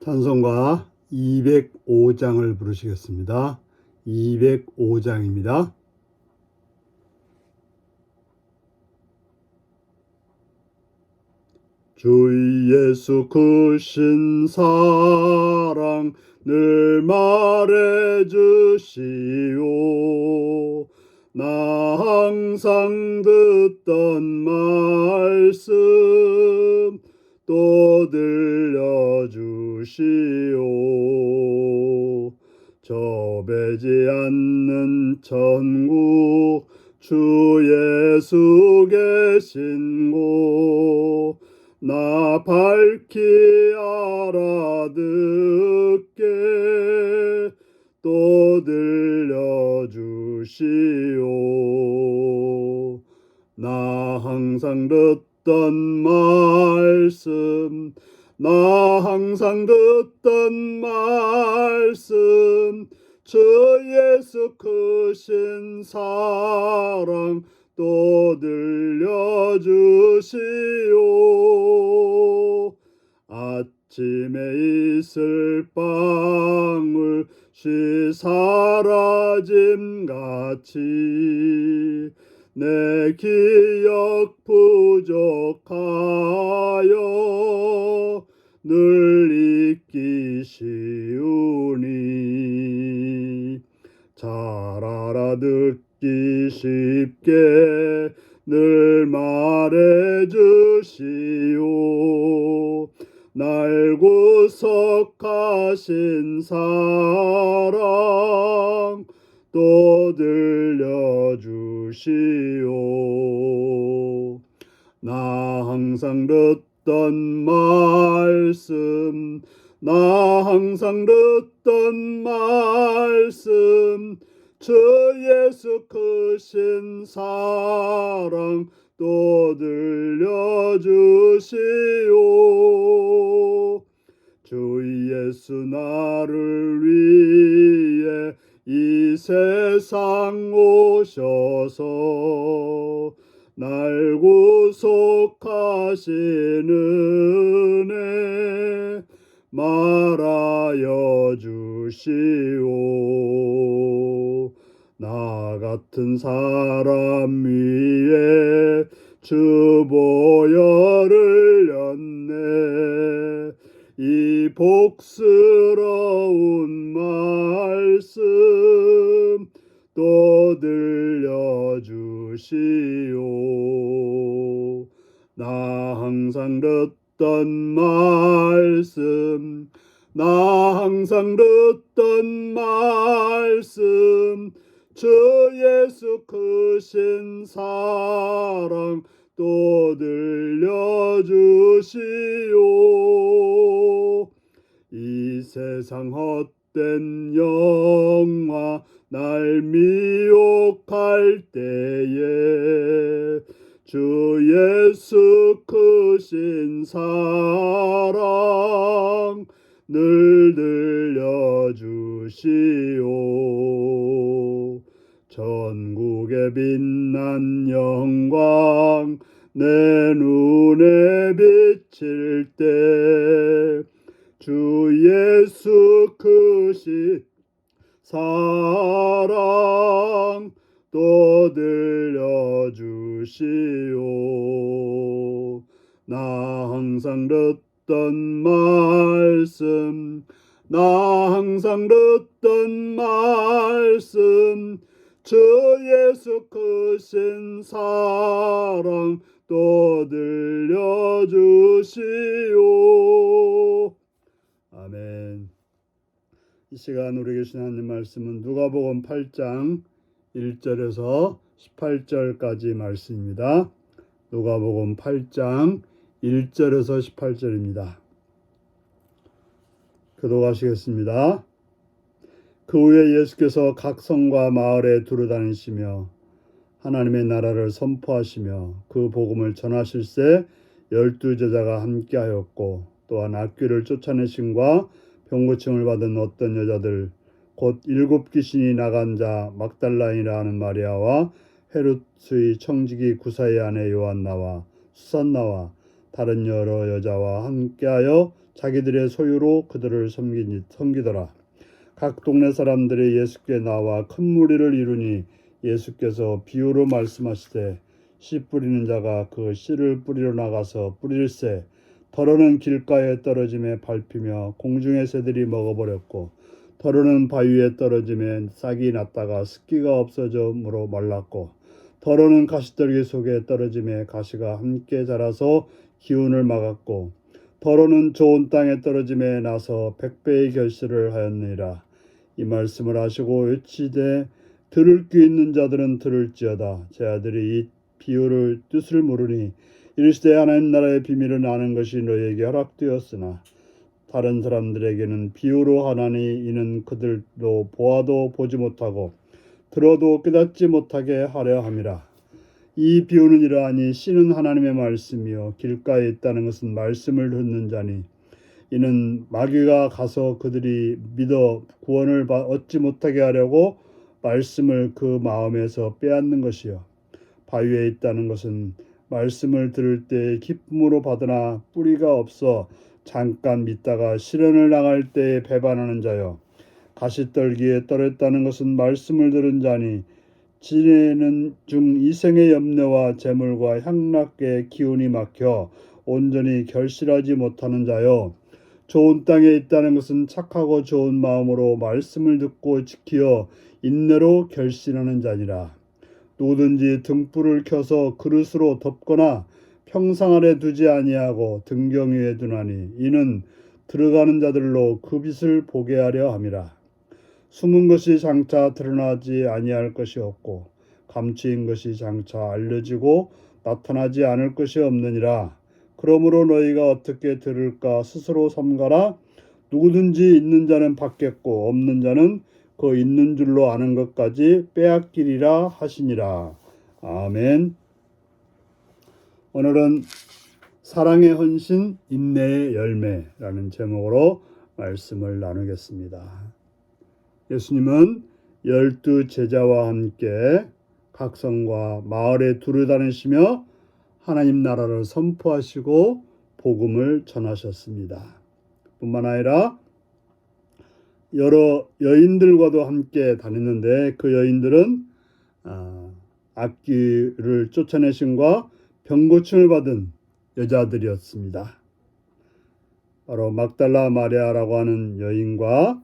찬송가 205장을 부르시겠습니다. 205장입니다. 주 예수 크신 사랑 늘 말해주시오. 나 항상 듣던 말씀 또 들려주시오. 좁지 않는 천국 주 예수 계신 곳 나 밝히 알아듣게 또 들려주시오. 나 항상 듣던 말씀 나 항상 듣던 말씀 주 예수 크신 사랑 또 들려주시오. 아침에 있을 방울씨 사라짐같이 내 기억 부족하여 늘 잊기 쉬우니 잘 알아듣기 쉽게 늘 말해주시오. 날 구속하신 사랑 또 들려주시오. 나 항상 듣던 말씀 나 항상 듣던 말씀 주 예수 크신 사랑 또 들려주시오. 주 예수 나를 위해 이 세상 오셔서 날 구속하신 은혜 말하여 주시오. 나 같은 사람 위에 주 보혈을 흘렸네. 이 복스러운 말씀 또 들려주시오. 나 항상 듣던 말씀 나 항상 듣던 말씀 주 예수 크신 사랑 또 들려주시오. 이 세상 헛된 영화 날 미혹할 때에 주 예수 크신 사랑 늘 들려주시오. 전국에 빛난 영광 내 눈에 비칠 때 주 예수 크신 사랑 또 들려주시오. 나 항상 듣던 말씀 나 항상 듣던 말씀 주 예수 크신 사랑 또 들려주시오. 아멘. 이 시간 우리에게 주신 하나님 말씀은 누가복음 8장 1절에서 18절까지 말씀입니다. 누가복음 8장 1절에서 18절입니다. 교독하시겠습니다. 그 후에 예수께서 각 성과 마을에 두루다니시며 하나님의 나라를 선포하시며 그 복음을 전하실새 12 제자가 함께하였고 또한 악귀를 쫓아내심과 병고침을 받은 어떤 여자들 곧 7 귀신이 나간 자 막달라인이라 하는 마리아와 헤롯의 청지기 구사의 아내 요한나와 수산나와 다른 여러 여자와 함께하여 자기들의 소유로 그들을 섬기더라. 각 동네 사람들이 예수께 나와 큰 무리를 이루니 예수께서 비유로 말씀하시되 씨 뿌리는 자가 그 씨를 뿌리러 나가서 뿌릴새 더러는 길가에 떨어짐에 밟히며 공중의 새들이 먹어버렸고 더러는 바위 위에 떨어짐에 싹이 났다가 습기가 없어져므로 말랐고 더러는 가시떨기 속에 떨어짐에 가시가 함께 자라서 기운을 막았고 더러는 좋은 땅에 떨어짐에 나서 100배의 결실을 하였느니라. 이 말씀을 하시고 외치되 들을 귀 있는 자들은 들을지어다. 제 아들이 이 비유를 뜻을 모르니 이르시되 하나님 나라의 비밀을 아는 것이 너희에게 허락되었으나 다른 사람들에게는 비유로 하나니 이는 그들도 보아도 보지 못하고 들어도 깨닫지 못하게 하려 함이라. 이 비유는 이러하니 씨는 하나님의 말씀이요 길가에 있다는 것은 말씀을 듣는 자니 이는 마귀가 가서 그들이 믿어 구원을 얻지 못하게 하려고 말씀을 그 마음에서 빼앗는 것이요 바위에 있다는 것은 말씀을 들을 때 기쁨으로 받으나 뿌리가 없어 잠깐 믿다가 시련을 당할 때에 배반하는 자요 가시떨기에 떨어졌다는 것은 말씀을 들은 자니 지내는 중 이생의 염려와 재물과 향락의 기운이 막혀 온전히 결실하지 못하는 자요 좋은 땅에 있다는 것은 착하고 좋은 마음으로 말씀을 듣고 지키어 인내로 결실하는 자니라. 누구든지 등불을 켜서 그릇으로 덮거나 평상 아래 두지 아니하고 등경 위에 두나니 이는 들어가는 자들로 그 빛을 보게 하려 함이라. 숨은 것이 장차 드러나지 아니할 것이 없고 감추인 것이 장차 알려지고 나타나지 않을 것이 없느니라. 그러므로 너희가 어떻게 들을까 스스로 삼가라. 누구든지 있는 자는 받겠고 없는 자는 그 있는 줄로 아는 것까지 빼앗기리라 하시니라. 아멘. 오늘은 사랑의 헌신 인내의 열매라는 제목으로 말씀을 나누겠습니다. 예수님은 12 제자와 함께 각성과 마을에 두루다니시며 하나님 나라를 선포하시고 복음을 전하셨습니다. 뿐만 아니라 여러 여인들과도 함께 다녔는데 그 여인들은 악귀를 쫓아내심과 병고침을 받은 여자들이었습니다. 바로 막달라 마리아라고 하는 여인과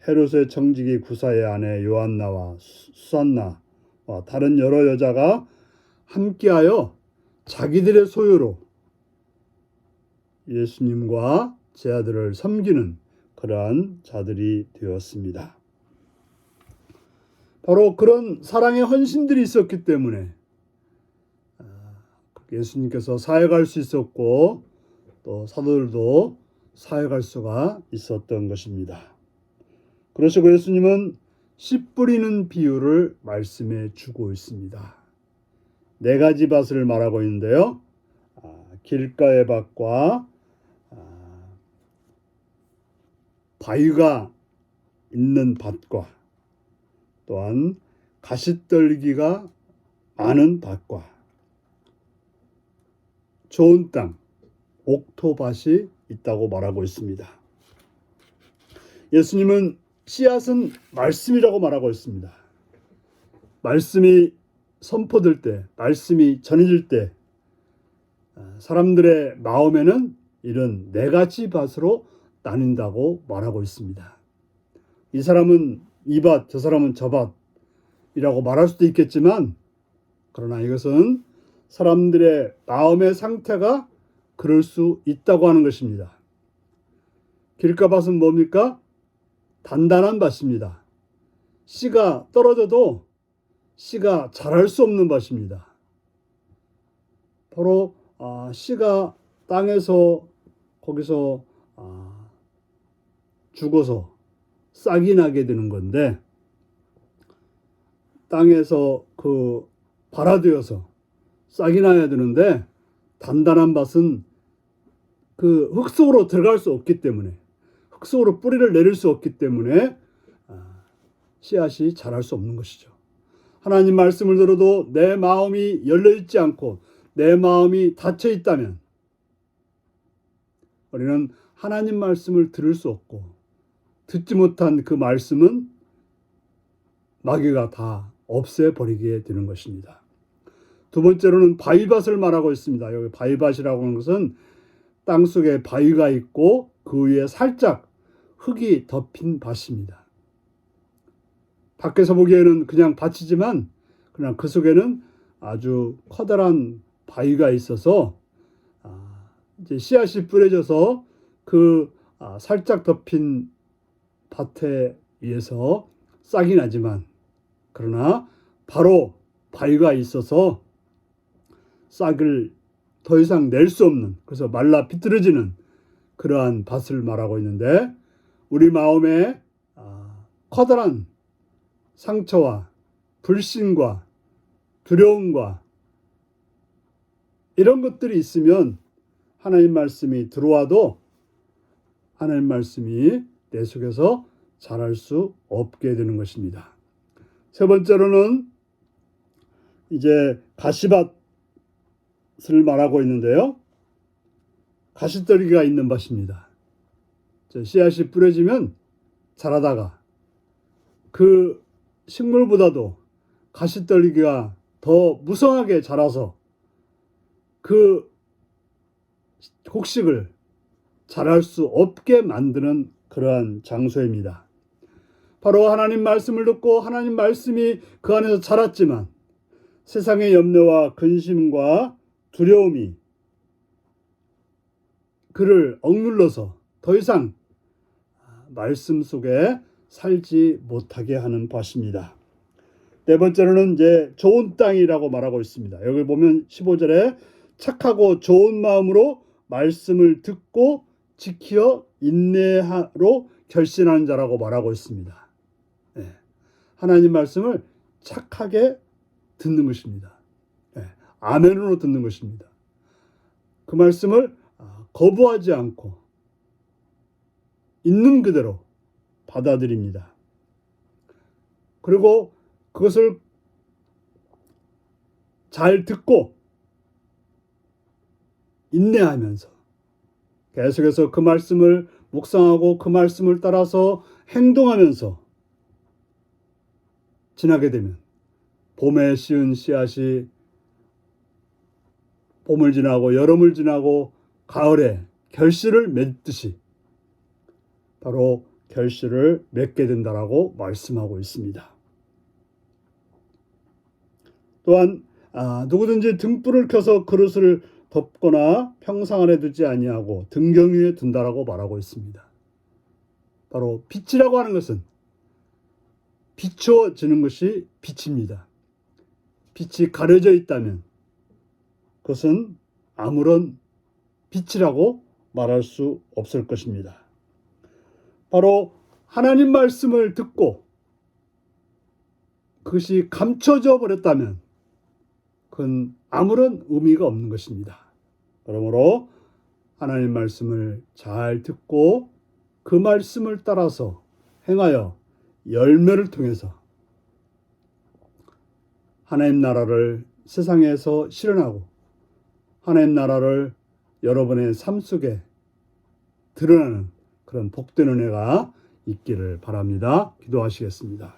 헤롯의 청지기 구사의 아내 요한나와 수산나와 다른 여러 여자가 함께하여 자기들의 소유로 예수님과 제 아들을 섬기는 그러한 자들이 되었습니다. 바로 그런 사랑의 헌신들이 있었기 때문에 예수님께서 사역할 수 있었고 또 사도들도 사역할 수가 있었던 것입니다. 그러시고 예수님은 씨 뿌리는 비유를 말씀해 주고 있습니다. 4가지 밭을 말하고 있는데요. 길가의 밭과 바위가 있는 밭과 또한 가시떨기가 많은 밭과 좋은 땅, 옥토밭이 있다고 말하고 있습니다. 예수님은 씨앗은 말씀이라고 말하고 있습니다. 말씀이 선포될 때, 말씀이 전해질 때 사람들의 마음에는 이런 4가지 밭으로 나뉜다고 말하고 있습니다. 이 사람은 이 밭, 저 사람은 저 밭이라고 말할 수도 있겠지만 그러나 이것은 사람들의 마음의 상태가 그럴 수 있다고 하는 것입니다. 길가밭은 뭡니까? 단단한 밭입니다. 씨가 떨어져도 씨가 자랄 수 없는 밭입니다. 바로 씨가 땅에서 거기서 죽어서 싹이 나게 되는 건데 땅에서 그 발화되어서 싹이 나야 되는데 단단한 밭은 그 흙 속으로 들어갈 수 없기 때문에 흙 속으로 뿌리를 내릴 수 없기 때문에 씨앗이 자랄 수 없는 것이죠. 하나님 말씀을 들어도 내 마음이 열려있지 않고 내 마음이 닫혀 있다면 우리는 하나님 말씀을 들을 수 없고 듣지 못한 그 말씀은 마귀가 다 없애버리게 되는 것입니다. 두 번째로는 바위밭을 말하고 있습니다. 여기 바위밭이라고 하는 것은 땅속에 바위가 있고 그 위에 살짝 흙이 덮인 밭입니다. 밖에서 보기에는 그냥 밭이지만 그냥 그 속에는 아주 커다란 바위가 있어서 이제 씨앗이 뿌려져서 그 살짝 덮인 밭에 의해서 싹이 나지만 그러나 바로 바위가 있어서 싹을 더 이상 낼 수 없는, 그래서 말라 비틀어지는 그러한 밭을 말하고 있는데, 우리 마음에 커다란 상처와 불신과 두려움과 이런 것들이 있으면 하나님 말씀이 들어와도 하나님 말씀이 내 속에서 자랄 수 없게 되는 것입니다. 세 번째로는 이제 가시밭을 말하고 있는데요. 가시떨기가 있는 밭입니다. 씨앗이 뿌려지면 자라다가 그 식물보다도 가시떨기가 더 무성하게 자라서 그 곡식을 자랄 수 없게 만드는 그러한 장소입니다. 바로 하나님 말씀을 듣고 하나님 말씀이 그 안에서 자랐지만 세상의 염려와 근심과 두려움이 그를 억눌러서 더 이상 말씀 속에 살지 못하게 하는 밭입니다. 네 번째로는 이제 좋은 땅이라고 말하고 있습니다. 여기 보면 15절에 착하고 좋은 마음으로 말씀을 듣고 지켜 인내하로 결신하는 자라고 말하고 있습니다. 네. 하나님 말씀을 착하게 듣는 것입니다. 네. 아멘으로 듣는 것입니다. 그 말씀을 거부하지 않고 있는 그대로 받아들입니다. 그리고 그것을 잘 듣고 인내하면서 계속해서 그 말씀을 묵상하고 그 말씀을 따라서 행동하면서 지나게 되면 봄에 씌운 씨앗이 봄을 지나고 여름을 지나고 가을에 결실을 맺듯이 바로 결실을 맺게 된다라고 말씀하고 있습니다. 또한 누구든지 등불을 켜서 그릇을 덮거나 평상 안에 두지 아니하고 등경 위에 둔다라고 말하고 있습니다. 바로 빛이라고 하는 것은 비춰지는 것이 빛입니다. 빛이 가려져 있다면 그것은 아무런 빛이라고 말할 수 없을 것입니다. 바로 하나님 말씀을 듣고 그것이 감춰져 버렸다면 그건 아무런 의미가 없는 것입니다. 그러므로 하나님 말씀을 잘 듣고 그 말씀을 따라서 행하여 열매를 통해서 하나님 나라를 세상에서 실현하고 하나님 나라를 여러분의 삶 속에 드러나는 그런 복된 은혜가 있기를 바랍니다. 기도하시겠습니다.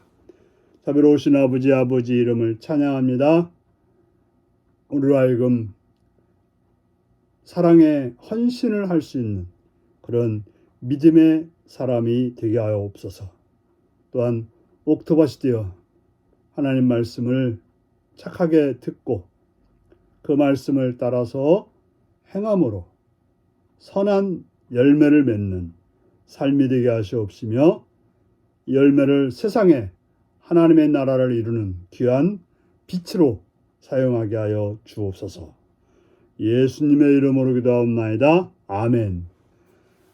자비로우신 아버지 이름을 찬양합니다. 우리로 하여금 사랑의 헌신을 할 수 있는 그런 믿음의 사람이 되게 하여 옵소서. 또한 옥토밭이 되어 하나님 말씀을 착하게 듣고 그 말씀을 따라서 행함으로 선한 열매를 맺는 삶이 되게 하시옵시며 열매를 세상에 하나님의 나라를 이루는 귀한 빛으로 사용하게 하여 주옵소서. 예수님의 이름으로 기도하옵나이다. 아멘.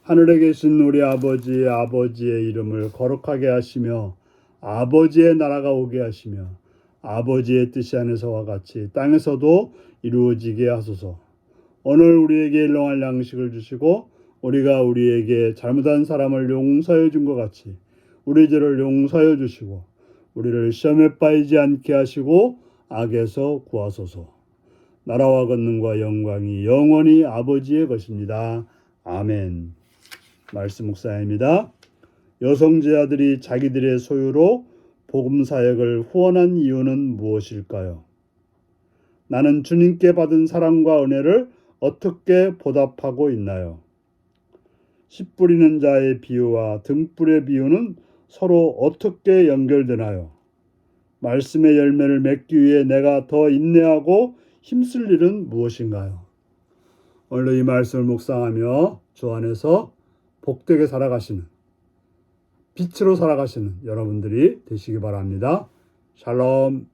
하늘에 계신 우리 아버지의 이름을 거룩하게 하시며 아버지의 나라가 오게 하시며 아버지의 뜻이 하늘에서와 같이 땅에서도 이루어지게 하소서. 오늘 우리에게 일용할 양식을 주시고 우리가 우리에게 잘못한 사람을 용서해 준 것 같이 우리 죄를 용서해 주시고 우리를 시험에 빠지지 않게 하시고 악에서 구하소서. 나라와 권능과 영광이 영원히 아버지의 것입니다. 아멘. 말씀 묵상입니다. 여성 제자들이 자기들의 소유로 복음 사역을 후원한 이유는 무엇일까요? 나는 주님께 받은 사랑과 은혜를 어떻게 보답하고 있나요? 씨 뿌리는 자의 비유와 등불의 비유는 서로 어떻게 연결되나요? 말씀의 열매를 맺기 위해 내가 더 인내하고 힘쓸 일은 무엇인가요? 오늘 이 말씀을 묵상하며 주 안에서 복되게 살아가시는, 빛으로 살아가시는 여러분들이 되시기 바랍니다. 샬롬.